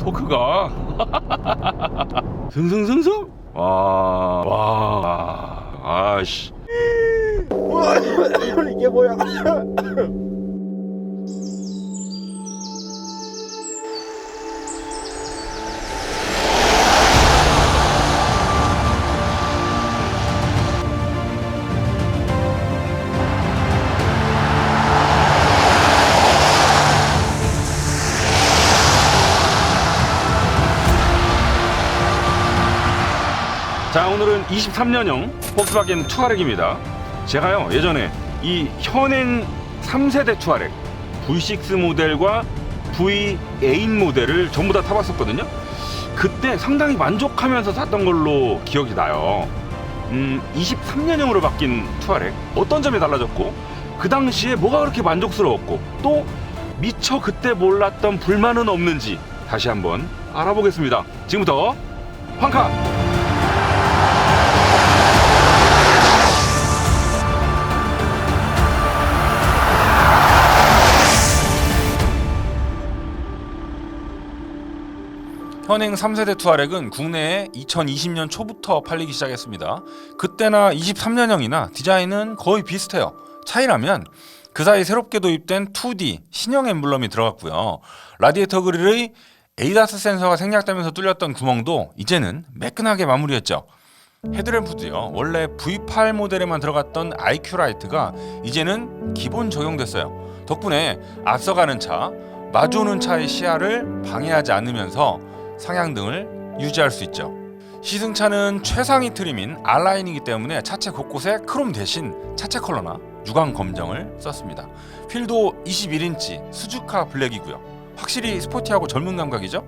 토크가 승승승승. 아씨. 이게 뭐야? 자, 오늘은 23년형 폭스바겐 투아렉입니다. 제가요 예전에 이 현행 3세대 투아렉 V6 모델과 V8 모델을 전부 다 타봤었거든요. 그때 상당히 만족하면서 탔던 걸로 기억이 나요. 23년형으로 바뀐 투아렉 어떤 점이 달라졌고, 그 당시에 뭐가 그렇게 만족스러웠고, 또 미처 그때 몰랐던 불만은 없는지 다시 한번 알아보겠습니다. 지금부터 황카. 현행 3세대 투아렉은 국내에 2020년 초부터 팔리기 시작했습니다. 그때나 23년형이나 디자인은 거의 비슷해요. 차이라면 그 사이 새롭게 도입된 2D 신형 엠블럼이 들어갔고요. 라디에이터 그릴의 에이다스 센서가 생략되면서 뚫렸던 구멍도 이제는 매끈하게 마무리했죠. 헤드램프도요, 원래 V8 모델에만 들어갔던 IQ 라이트가 이제는 기본 적용됐어요. 덕분에 앞서가는 차, 마주오는 차의 시야를 방해하지 않으면서 상향등을 유지할 수 있죠. 시승차는 최상위 트림인 R라인이기 때문에 차체 곳곳에 크롬 대신 차체 컬러나 유광 검정을 썼습니다. 휠도 21인치 수주카 블랙이고요. 확실히 스포티하고 젊은 감각이죠.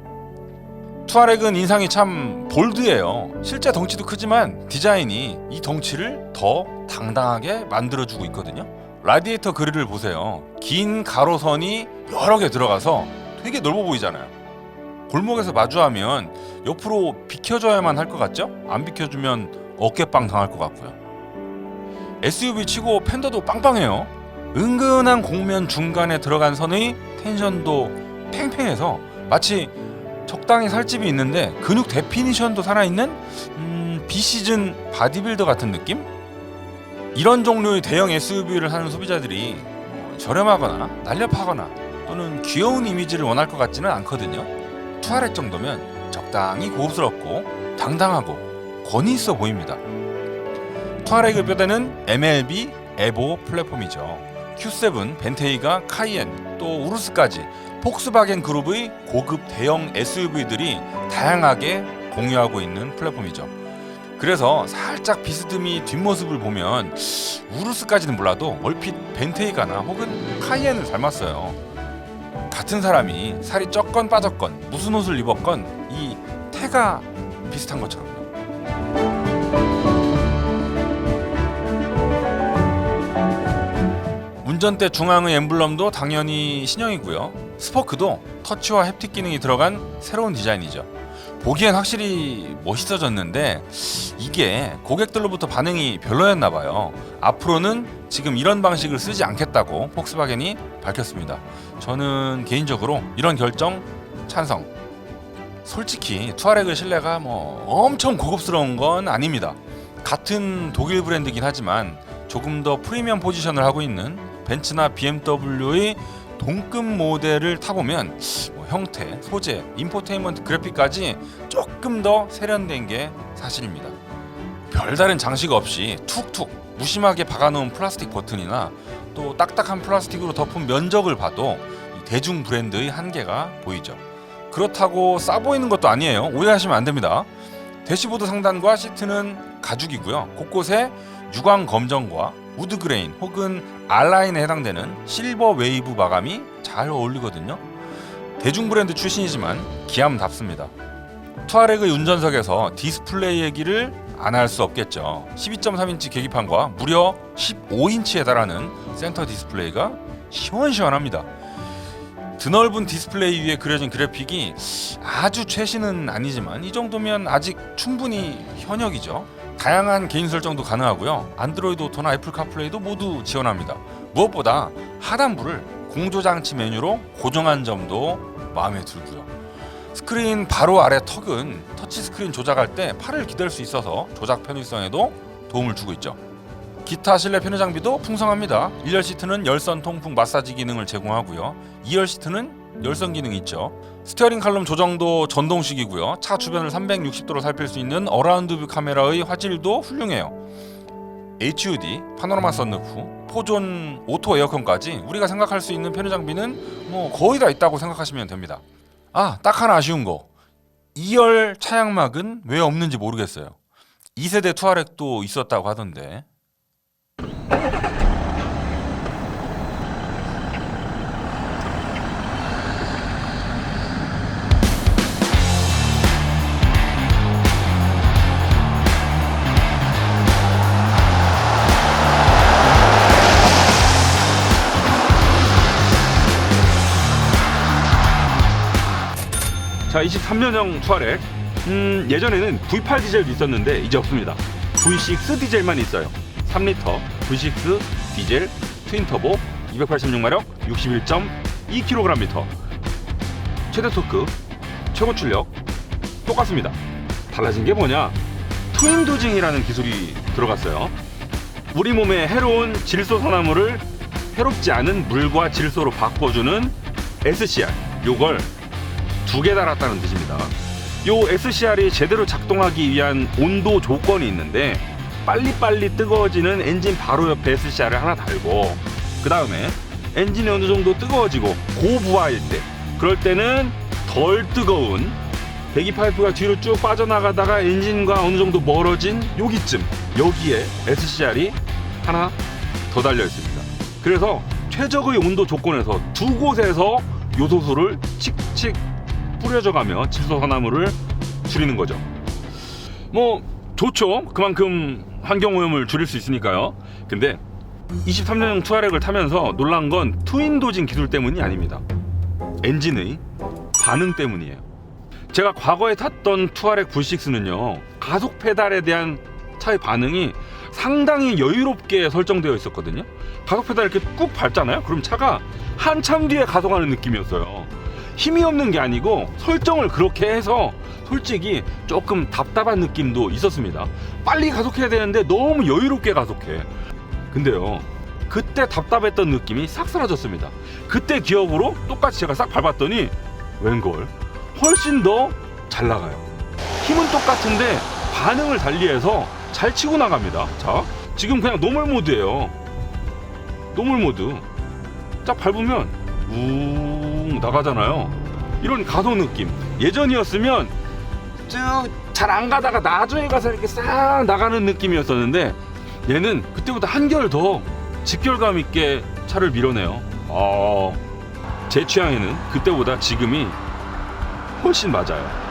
투아렉은 인상이 참 볼드해요. 실제 덩치도 크지만 디자인이 이 덩치를 더 당당하게 만들어주고 있거든요. 라디에이터 그릴을 보세요. 긴 가로선이 여러 개 들어가서 되게 넓어 보이잖아요. 골목에서 마주하면 옆으로 비켜줘야만 할 것 같죠? 안 비켜주면 어깨빵 당할 것 같고요. SUV 치고 팬더도 빵빵해요. 은근한 곡면 중간에 들어간 선의 텐션도 팽팽해서 마치 적당히 살집이 있는데 근육 데피니션도 살아있는 비시즌 바디빌더 같은 느낌? 이런 종류의 대형 SUV를 하는 소비자들이 저렴하거나 날렵하거나 또는 귀여운 이미지를 원할 것 같지는 않거든요. 투아렉 정도면 적당히 고급스럽고 당당하고 권위 있어 보입니다. 투아렉을 뼈대는 MLB 에보 플랫폼이죠. Q7, 벤테이가 카이엔, 또 우루스까지 폭스바겐 그룹의 고급 대형 SUV들이 다양하게 공유하고 있는 플랫폼이죠. 그래서 살짝 비스듬히 뒷모습을 보면 우루스까지는 몰라도 얼핏 벤테이가나 혹은 카이엔을 닮았어요. 같은 사람이 살이 쪘건 빠졌건 무슨 옷을 입었건 이 태가 비슷한 것처럼. 운전대 중앙의 엠블럼도 당연히 신형이고요. 스포크도 터치와 햅틱 기능이 들어간 새로운 디자인이죠. 보기엔 확실히 멋있어졌는데 이게 고객들로부터 반응이 별로였나 봐요. 앞으로는 지금 이런 방식을 쓰지 않겠다고 폭스바겐이 밝혔습니다. 저는 개인적으로 이런 결정 찬성. 솔직히 투아렉의 실내가 엄청 고급스러운 건 아닙니다. 같은 독일 브랜드긴 하지만 조금 더 프리미엄 포지션을 하고 있는 벤츠나 BMW의 동급 모델을 타보면 형태, 소재, 인포테인먼트 그래픽까지 조금 더 세련된 게 사실입니다. 별다른 장식 없이 툭툭 무심하게 박아놓은 플라스틱 버튼이나 또 딱딱한 플라스틱으로 덮은 면적을 봐도 대중 브랜드의 한계가 보이죠. 그렇다고 싸 보이는 것도 아니에요. 오해하시면 안 됩니다. 대시보드 상단과 시트는 가죽이고요. 곳곳에 유광 검정과 우드 그레인 혹은 R라인에 해당되는 실버 웨이브 마감이 잘 어울리거든요. 대중 브랜드 출신이지만 기함답습니다. 투아렉의 운전석에서 디스플레이 얘기를 안 할 수 없겠죠. 12.3인치 계기판과 무려 15인치에 달하는 센터 디스플레이가 시원시원합니다. 드넓은 디스플레이 위에 그려진 그래픽이 아주 최신은 아니지만 이 정도면 아직 충분히 현역이죠. 다양한 개인 설정도 가능하고요. 안드로이드 오토나 애플 카플레이도 모두 지원합니다. 무엇보다 하단부를 공조장치 메뉴로 고정한 점도 마음에 들고요. 스크린 바로 아래 턱은 터치스크린 조작할 때 팔을 기댈 수 있어서 조작 편의성에도 도움을 주고 있죠. 기타 실내 편의 장비도 풍성합니다. 1열 시트는 열선 통풍 마사지 기능을 제공하고요. 2열 시트는 열선 기능이 있죠. 스티어링 칼럼 조정도 전동식이고요. 차 주변을 360도로 살필 수 있는 어라운드 뷰 카메라의 화질도 훌륭해요. HUD, 파노라마 썬루프, 포존 오토 에어컨까지 우리가 생각할 수 있는 편의 장비는 뭐 거의 다 있다고 생각하시면 됩니다. 딱 하나 아쉬운 거. 2열 차양막은 왜 없는지 모르겠어요. 2세대 투아렉도 있었다고 하던데. 자, 23년형 투아렉. 예전에는 V8 디젤도 있었는데 이제 없습니다. V6 디젤만 있어요. 3리터 V6 디젤 트윈터보 286마력 61.2kgm. 최대 토크, 최고 출력 똑같습니다. 달라진 게 뭐냐? 트윈 도징이라는 기술이 들어갔어요. 우리 몸에 해로운 질소 산화물을 해롭지 않은 물과 질소로 바꿔주는 SCR, 요걸 2개 달았다는 뜻입니다. 요 SCR이 제대로 작동하기 위한 온도 조건이 있는데 빨리빨리 뜨거워지는 엔진 바로 옆에 SCR을 하나 달고, 그 다음에 엔진이 어느 정도 뜨거워지고 고부하일 때, 그럴 때는 덜 뜨거운 배기 파이프가 뒤로 쭉 빠져나가다가 엔진과 어느 정도 멀어진 여기쯤, 여기에 SCR이 하나 더 달려 있습니다. 그래서 최적의 온도 조건에서 두 곳에서 요소수를 칙칙 뿌려줘가며 질소 산화물을 줄이는 거죠. 뭐 좋죠. 그만큼 환경오염을 줄일 수 있으니까요. 근데 23년형 투아렉을 타면서 놀란 건 트윈 도징 기술 때문이 아닙니다. 엔진의 반응 때문이에요. 제가 과거에 탔던 투아렉 V6는요, 가속 페달에 대한 차의 반응이 상당히 여유롭게 설정되어 있었거든요. 가속 페달 이렇게 꾹 밟잖아요. 그럼 차가 한참 뒤에 가속하는 느낌이었어요. 힘이 없는 게 아니고 설정을 그렇게 해서 솔직히 조금 답답한 느낌도 있었습니다. 빨리 가속해야 되는데 너무 여유롭게 가속해. 근데요, 그때 답답했던 느낌이 싹 사라졌습니다. 그때 기억으로 똑같이 제가 싹 밟았더니 웬걸 훨씬 더 잘 나가요. 힘은 똑같은데 반응을 달리해서 잘 치고 나갑니다. 자, 지금 그냥 노멀 모드예요. 노멀 모드 딱 밟으면 우 나가잖아요. 이런 가속 느낌. 예전이었으면 쭉 잘 안 가다가 나중에 가서 이렇게 싹 나가는 느낌이었었는데, 얘는 그때보다 한결 더 직결감 있게 차를 밀어내요. 제 취향에는 그때보다 지금이 훨씬 맞아요.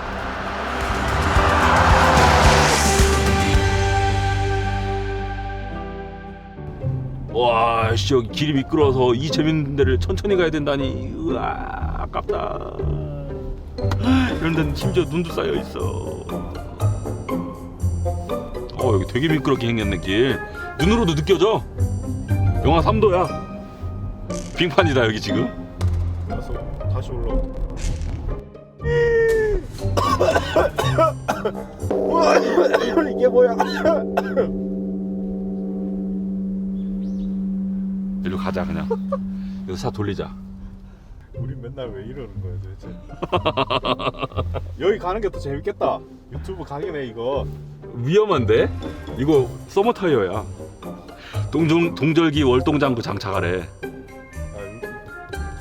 와, 씨, 여기 길이 미끄러워서 이 재밌는 데를 천천히 가야 된다니. 으아, 아깝다. 이런 데는 심지어 눈도 쌓여 있어. 여기 되게 미끄럽게 생겼네, 길. 눈으로도 느껴져. 영하 3도야. 빙판이다, 여기 지금. 그래서 다시 올라오고. 이게 뭐야? 일로 가자, 그냥. 여기서 차 돌리자. 우린 맨날 왜 이러는 거야 도대체? 여기 가는 게 더 재밌겠다. 유튜브 강의네 이거. 위험한데? 이거 서머 타이어야. 동절기 월동장구 장착하래.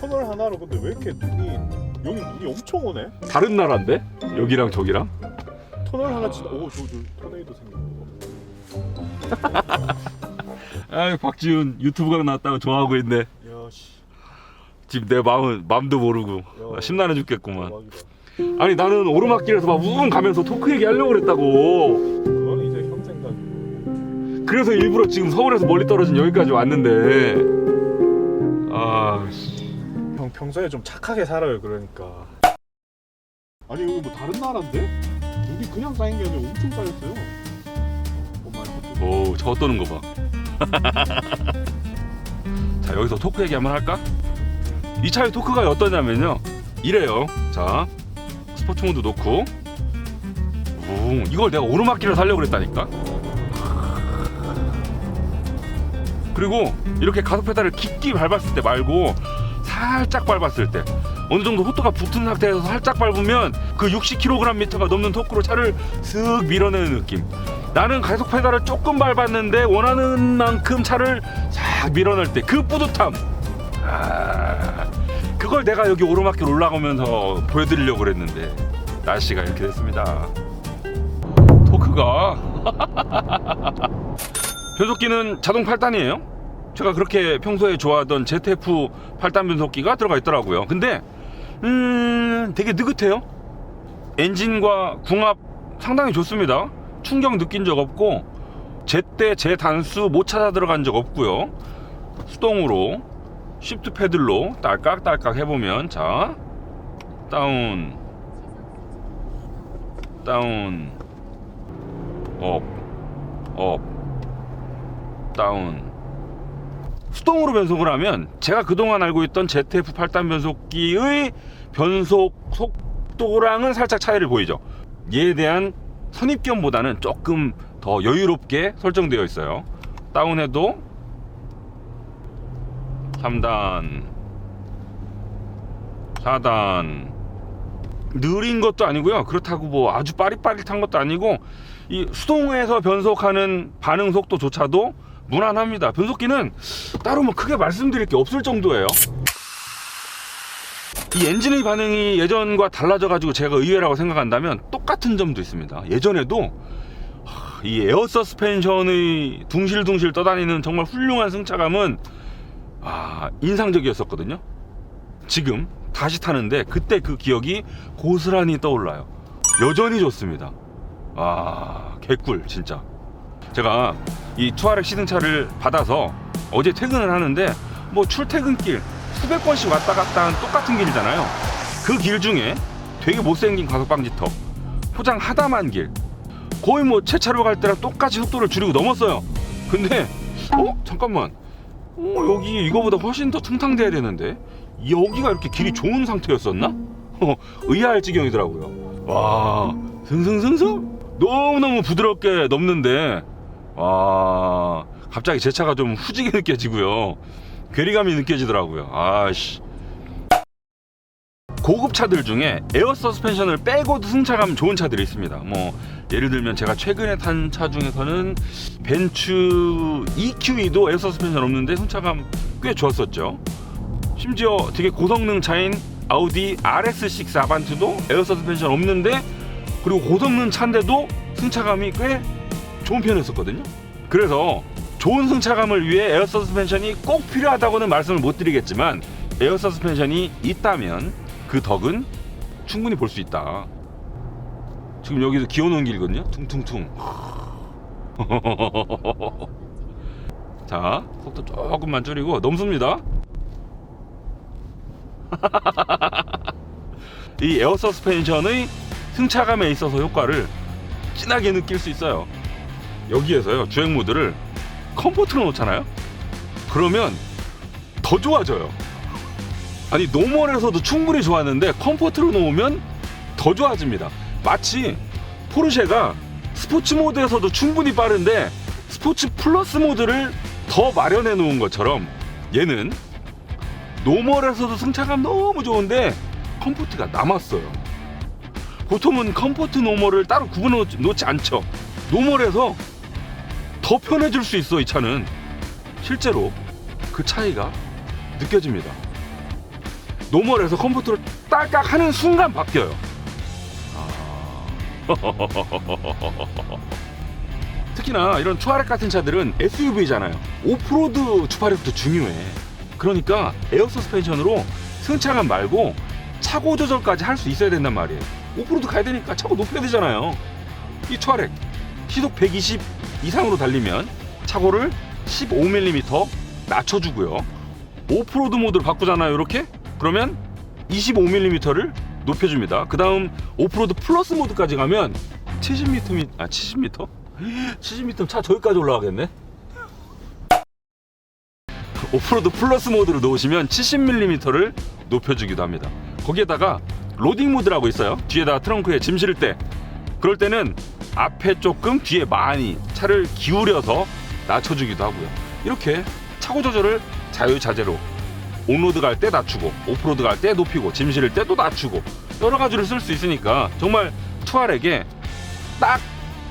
터널 하나로 근데 왜 이렇게 여기 눈이 엄청 오네? 다른 나라인데? 여기랑 저기랑? 터널 하나 지나. 저 토네이도 생긴 거. 아유, 박지훈 유튜브가 나왔다고 좋아하고 있네. 야씨. 지금 내 마음도 모르고 심란해 죽겠구만. 대박이다. 아니, 나는 오르막길에서 막 우웅 가면서 토크 얘기하려고 그랬다고. 그건 이제 형 생각이고. 그래서 일부러 지금 서울에서 멀리 떨어진 여기까지 왔는데. 형 평소에 좀 착하게 살아요. 그러니까. 아니 여기 뭐 다른 나라인데? 여기 그냥 쌓인 게 아니라 엄청 쌓였어요. 오, 저거 떠는 거 봐. 자, 여기서 토크 얘기 한번 할까? 이 차의 토크가 어떠냐면요, 이래요. 자, 스포츠 모드 놓고. 이걸 내가 오르막길을 살려고 그랬다니까. 그리고 이렇게 가속 페달을 깊게 밟았을 때 말고 살짝 밟았을 때 어느 정도 호토가 붙은 상태에서 살짝 밟으면 그 60kgm가 넘는 토크로 차를 슥 밀어내는 느낌. 나는 가속 페달을 조금 밟았는데 원하는 만큼 차를 싹 밀어낼 때 그 뿌듯함. 그걸 내가 여기 오르막길 올라가면서 보여드리려고 그랬는데 날씨가 이렇게 됐습니다. 토크가 변속기는 자동 8단이에요. 제가 그렇게 평소에 좋아하던 ZF 8단 변속기가 들어가 있더라고요. 근데 되게 느긋해요. 엔진과 궁합 상당히 좋습니다. 충격 느낀 적 없고 제때 제 단수 못 찾아 들어간 적 없고요. 수동으로 쉬프트 패들로 딸깍딸깍 해보면, 자, 다운, 다운, 업, 업, 다운. 수동으로 변속을 하면 제가 그동안 알고 있던 ZF 8단 변속기의 변속 속도랑은 살짝 차이를 보이죠. 얘에 대한 선입견보다는 조금 더 여유롭게 설정되어 있어요. 다운해도 3단, 4단. 느린 것도 아니고요. 그렇다고 뭐 아주 빠릿빠릿한 것도 아니고, 이 수동에서 변속하는 반응 속도조차도 무난합니다. 변속기는 따로 뭐 크게 말씀드릴 게 없을 정도예요. 이 엔진의 반응이 예전과 달라져 가지고 제가 의외라고 생각한다면 똑같은 점도 있습니다. 예전에도 이 에어 서스펜션의 둥실둥실 떠다니는 정말 훌륭한 승차감은 인상적이었었거든요. 지금 다시 타는데 그때 그 기억이 고스란히 떠올라요. 여전히 좋습니다. 개꿀 진짜. 제가 이 투아렉 시승차를 받아서 어제 퇴근을 하는데 뭐 출퇴근길 수백 번씩 왔다 갔다 하는 똑같은 길이잖아요. 그 길 중에 되게 못생긴 가속방지턱, 포장 하담한 길, 거의 뭐 제 차로 갈 때랑 똑같이 속도를 줄이고 넘었어요. 근데 잠깐만, 여기 이거보다 훨씬 더 퉁탕돼야 되는데 여기가 이렇게 길이 좋은 상태였었나? 의아할 지경이더라고요. 와, 승승승승 너무너무 부드럽게 넘는데, 와, 갑자기 제 차가 좀 후지게 느껴지고요. 괴리감이 느껴지더라고요. 고급 차들 중에 에어 서스펜션을 빼고도 승차감 좋은 차들이 있습니다. 뭐 예를 들면 제가 최근에 탄 차 중에서는 벤츠 EQE도 에어 서스펜션 없는데 승차감 꽤 좋았었죠. 심지어 되게 고성능 차인 아우디 RS6 아반트도 에어 서스펜션 없는데, 그리고 고성능 차인데도 승차감이 꽤 좋은 편이었었거든요. 그래서 좋은 승차감을 위해 에어 서스펜션이 꼭 필요하다고는 말씀을 못 드리겠지만, 에어 서스펜션이 있다면 그 덕은 충분히 볼 수 있다. 지금 여기도 기어놓은 길이거든요. 퉁퉁퉁. 자, 속도 조금만 줄이고 넘습니다. 이 에어 서스펜션의 승차감에 있어서 효과를 진하게 느낄 수 있어요. 여기에서요, 주행 모드를 컴포트로 놓잖아요. 그러면 더 좋아져요. 아니, 노멀에서도 충분히 좋았는데 컴포트로 놓으면 더 좋아집니다. 마치 포르쉐가 스포츠 모드에서도 충분히 빠른데 스포츠 플러스 모드를 더 마련해 놓은 것처럼, 얘는 노멀에서도 승차감 너무 좋은데 컴포트가 남았어요. 보통은 컴포트 노멀을 따로 구분해 놓지 않죠. 노멀에서 더 편해질 수 있어. 이 차는 실제로 그 차이가 느껴집니다. 노멀에서 컴포트를 딸깍 하는 순간 바뀌어요. 특히나 이런 투아렉 같은 차들은 SUV잖아요. 오프로드 주파력도 중요해. 그러니까 에어 서스펜션으로 승차감 말고 차고 조절까지 할 수 있어야 된단 말이에요. 오프로드 가야 되니까 차고 높여야 되잖아요. 이 투아렉 시속 120 이상으로 달리면 차고를 15mm 낮춰주고요. 오프로드 모드로 바꾸잖아요. 이렇게 그러면 25mm를 높여줍니다. 그 다음 오프로드 플러스 모드까지 가면 70m? 70m 차 저기까지 올라가겠네. 오프로드 플러스 모드를 놓으시면 70mm를 높여주기도 합니다. 거기에다가 로딩 모드라고 있어요. 뒤에다 트렁크에 짐 실을 때, 그럴 때는 앞에 조금 뒤에 많이 차를 기울여서 낮춰주기도 하고요. 이렇게 차고 조절을 자유자재로 온로드 갈 때 낮추고 오프로드 갈 때 높이고 짐 실을 때 또 낮추고 여러 가지를 쓸 수 있으니까 정말 투아렉에 딱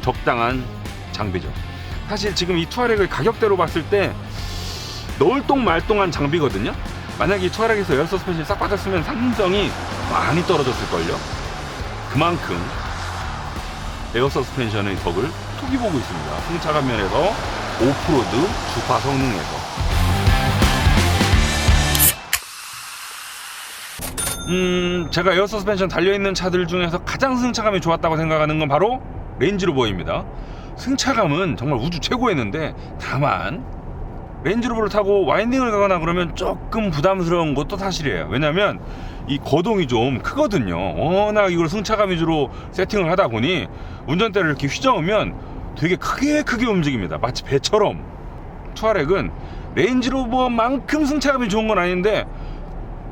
적당한 장비죠. 사실 지금 이 투아렉을 가격대로 봤을 때 넣을똥말똥한 장비거든요. 만약에 이 투아렉에서 에어 서스펜션이 싹 빠졌으면 상승성이 많이 떨어졌을걸요. 그만큼 에어 서스펜션의 덕을 톡이 보고 있습니다. 승차감 면에서 오프로드 주파 성능에서. 제가 에어 서스펜션 달려있는 차들 중에서 가장 승차감이 좋았다고 생각하는 건 바로 레인지로버입니다. 승차감은 정말 우주 최고였는데, 다만 레인지로버를 타고 와인딩을 가거나 그러면 조금 부담스러운 것도 사실이에요. 왜냐면 이 거동이 좀 크거든요. 워낙 이걸 승차감 위주로 세팅을 하다 보니 운전대를 이렇게 휘저으면 되게 크게 움직입니다. 마치 배처럼. 투아렉은 레인지로버만큼 승차감이 좋은 건 아닌데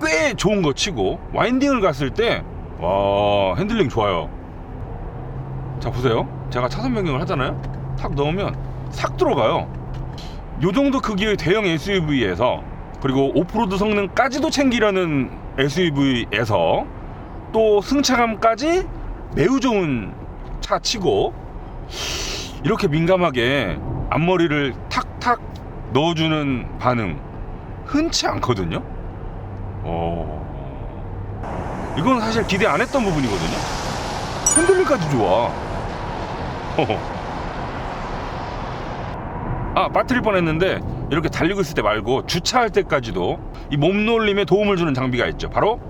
꽤 좋은 거 치고 와인딩을 갔을 때 와, 핸들링 좋아요. 자, 보세요. 제가 차선 변경을 하잖아요. 탁 넣으면 싹 들어가요. 요 정도 크기의 대형 SUV에서, 그리고 오프로드 성능까지도 챙기려는 SUV에서 또 승차감까지 매우 좋은 차 치고 이렇게 민감하게 앞머리를 탁탁 넣어주는 반응 흔치 않거든요. 이건 사실 기대 안 했던 부분이거든요. 핸들링까지 좋아. 빠뜨릴 뻔했는데 이렇게 달리고 있을 때 말고 주차할 때까지도 이 몸놀림에 도움을 주는 장비가 있죠. 바로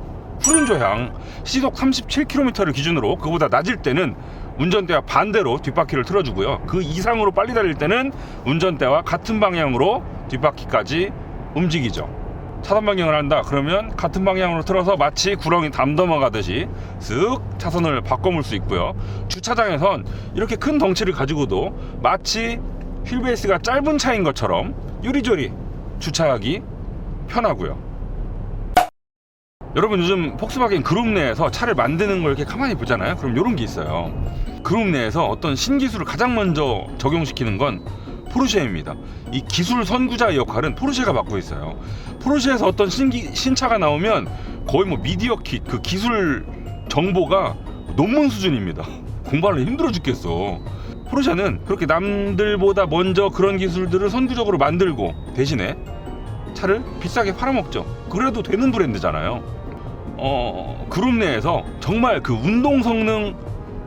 후륜조향. 시속 37km를 기준으로 그보다 낮을 때는 운전대와 반대로 뒷바퀴를 틀어주고요. 그 이상으로 빨리 달릴 때는 운전대와 같은 방향으로 뒷바퀴까지 움직이죠. 차선 변경을 한다 그러면 같은 방향으로 틀어서 마치 구렁이 담 넘어가듯이 쓱 차선을 바꿔볼 수 있고요. 주차장에선 이렇게 큰 덩치를 가지고도 마치 휠베이스가 짧은 차인 것처럼 요리조리 주차하기 편하고요. 여러분, 요즘 폭스바겐 그룹 내에서 차를 만드는 걸 이렇게 가만히 보잖아요. 그럼 이런 게 있어요. 그룹 내에서 어떤 신기술을 가장 먼저 적용시키는 건 포르쉐입니다. 이 기술 선구자의 역할은 포르쉐가 맡고 있어요. 포르쉐에서 어떤 신차가 나오면 거의 뭐 미디어 킷, 그 기술 정보가 논문 수준입니다. 공부하기 힘들어 죽겠어. 포르쉐는 그렇게 남들보다 먼저 그런 기술들을 선구적으로 만들고 대신에 차를 비싸게 팔아먹죠. 그래도 되는 브랜드잖아요. 그룹 내에서 정말 그 운동 성능,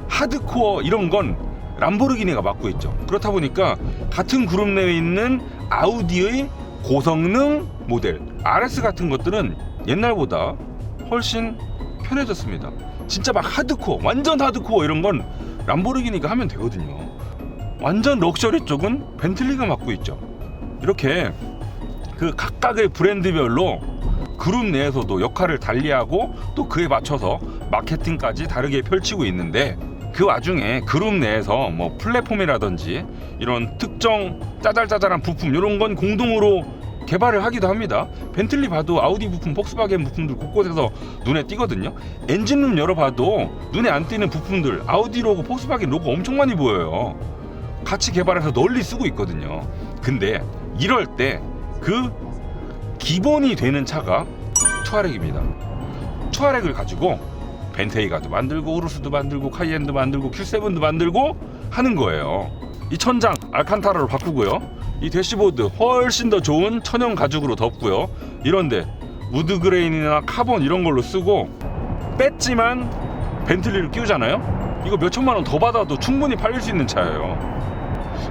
하드코어 이런 건 람보르기니가 맡고 있죠. 그렇다 보니까 같은 그룹 내에 있는 아우디의 고성능 모델 RS 같은 것들은 옛날보다 훨씬 편해졌습니다. 진짜 막 하드코어, 완전 하드코어 이런 건 람보르기니가 하면 되거든요. 완전 럭셔리 쪽은 벤틀리가 맡고 있죠. 이렇게 그 각각의 브랜드별로 그룹 내에서도 역할을 달리하고 또 그에 맞춰서 마케팅까지 다르게 펼치고 있는데, 그 와중에 그룹 내에서 뭐 플랫폼이라든지 이런 특정 짜잘짜잘한 부품 이런 건 공동으로 개발을 하기도 합니다. 벤틀리 봐도 아우디 부품, 폭스바겐 부품들 곳곳에서 눈에 띄거든요. 엔진룸 열어봐도 눈에 안 띄는 부품들, 아우디 로고, 폭스바겐 로고 엄청 많이 보여요. 같이 개발해서 널리 쓰고 있거든요. 근데 이럴 때 그 기본이 되는 차가 투아렉입니다. 투아렉을 가지고 벤테이가도 만들고 우르스도 만들고 카이엔도 만들고 Q7도 만들고 하는 거예요. 이 천장 알칸타라로 바꾸고요. 이 대시보드 훨씬 더 좋은 천연 가죽으로 덮고요. 이런데 우드 그레인이나 카본 이런 걸로 쓰고 뺐지만 벤틀리를 끼우잖아요. 이거 몇 천만 원 더 받아도 충분히 팔릴 수 있는 차예요.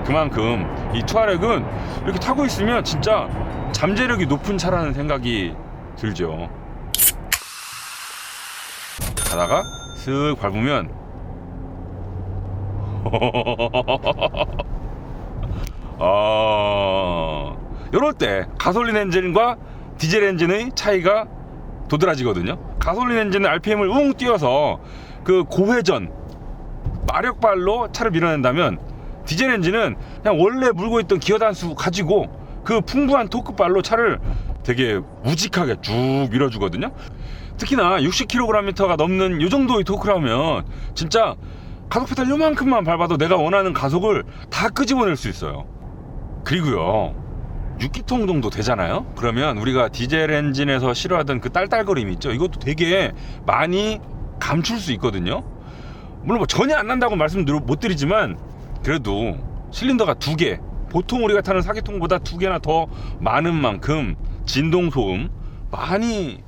그만큼 이 투아렉은 이렇게 타고 있으면 진짜 잠재력이 높은 차라는 생각이 들죠. 가다가 슥 밟으면 이럴 때 가솔린 엔진과 디젤 엔진의 차이가 도드라지거든요. 가솔린 엔진은 RPM을 웅 띄워서 그 고회전 마력발로 차를 밀어낸다면, 디젤 엔진은 그냥 원래 물고 있던 기어 단수 가지고 그 풍부한 토크발로 차를 되게 우직하게 쭉 밀어주거든요. 특히나 60kgm가 넘는 이 정도의 토크라면 진짜 가속 페달 요만큼만 밟아도 내가 원하는 가속을 다 끄집어낼 수 있어요. 그리고요 6기통 정도 되잖아요. 그러면 우리가 디젤 엔진에서 싫어하던 그 딸딸거림 있죠. 이것도 되게 많이 감출 수 있거든요. 물론 뭐 전혀 안 난다고 말씀 못 드리지만 그래도 실린더가 2개, 보통 우리가 타는 4기통보다 2개나 더 많은 만큼 진동 소음 많이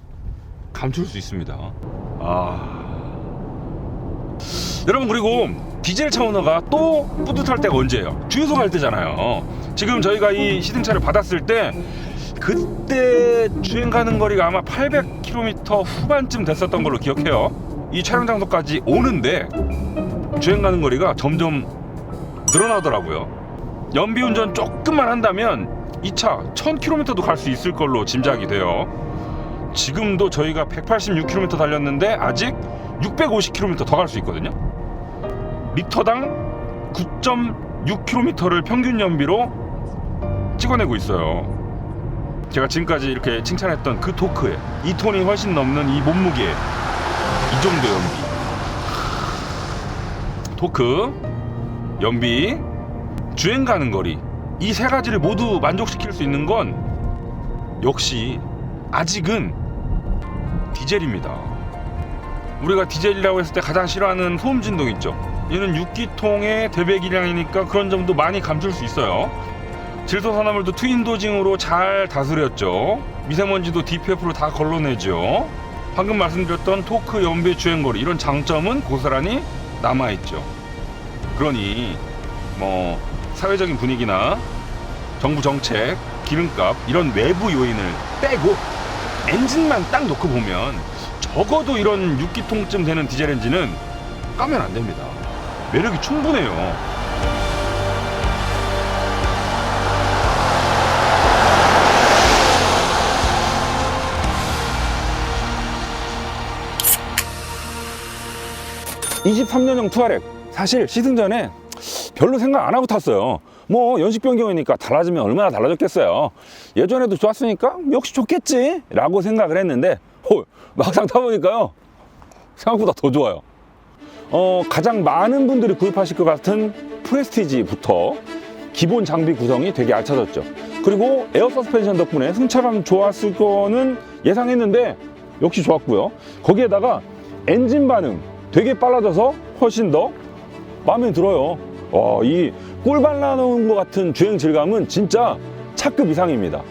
감출 수 있습니다. 여러분, 그리고 디젤 차 오너가 또 뿌듯할 때가 언제예요? 주유소 갈 때잖아요. 지금 저희가 이 시승차를 받았을 때 그때 주행 가는 거리가 아마 800km 후반쯤 됐었던 걸로 기억해요. 이 촬영 장소까지 오는데 주행 가는 거리가 점점 늘어나더라고요. 연비 운전 조금만 한다면 이 차 1000km도 갈 수 있을 걸로 짐작이 돼요. 지금도 저희가 186km 달렸는데 아직 650km 더 갈 수 있거든요. 리터당 9.6km를 평균 연비로 찍어내고 있어요. 제가 지금까지 이렇게 칭찬했던 그 토크에 2톤이 훨씬 넘는 이 몸무게에 이 정도 연비, 토크, 연비, 주행 가는 거리, 이 세 가지를 모두 만족시킬 수 있는 건 역시 아직은 디젤입니다. 우리가 디젤이라고 했을 때 가장 싫어하는 소음 진동 있죠. 얘는 6기통의 대배기량이니까 그런 점도 많이 감출 수 있어요. 질소산화물도 트윈도징으로 잘 다스렸죠. 미세먼지도 DPF로 다 걸러내죠. 방금 말씀드렸던 토크, 연비, 주행거리 이런 장점은 고스란히 남아있죠. 그러니 뭐 사회적인 분위기나 정부 정책, 기름값 이런 외부 요인을 빼고 엔진만 딱 놓고 보면 적어도 이런 6기통쯤 되는 디젤 엔진은 까면 안 됩니다. 매력이 충분해요. (23년형) 투아렉 사실 시승 전에 별로 생각 안 하고 탔어요. 뭐 연식 변경이니까 달라지면 얼마나 달라졌겠어요. 예전에도 좋았으니까 역시 좋겠지 라고 생각을 했는데 막상 타보니까요 생각보다 더 좋아요. 가장 많은 분들이 구입하실 것 같은 프레스티지부터 기본 장비 구성이 되게 알차졌죠. 그리고 에어 서스펜션 덕분에 승차감 좋았을 거는 예상했는데 역시 좋았고요. 거기에다가 엔진 반응 되게 빨라져서 훨씬 더 마음에 들어요. 이 꿀 발라놓은 것 같은 주행 질감은 진짜 차급 이상입니다.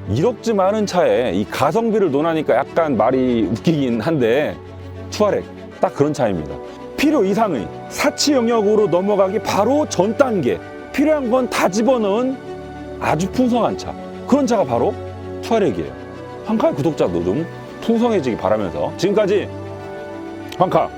1억쯤 많은 차에 이 가성비를 논하니까 약간 말이 웃기긴 한데 투아렉 딱 그런 차입니다. 필요 이상의 사치 영역으로 넘어가기 바로 전 단계, 필요한 건 다 집어넣은 아주 풍성한 차, 그런 차가 바로 투아렉이에요. 황카 구독자도 좀 풍성해지기 바라면서 지금까지 황카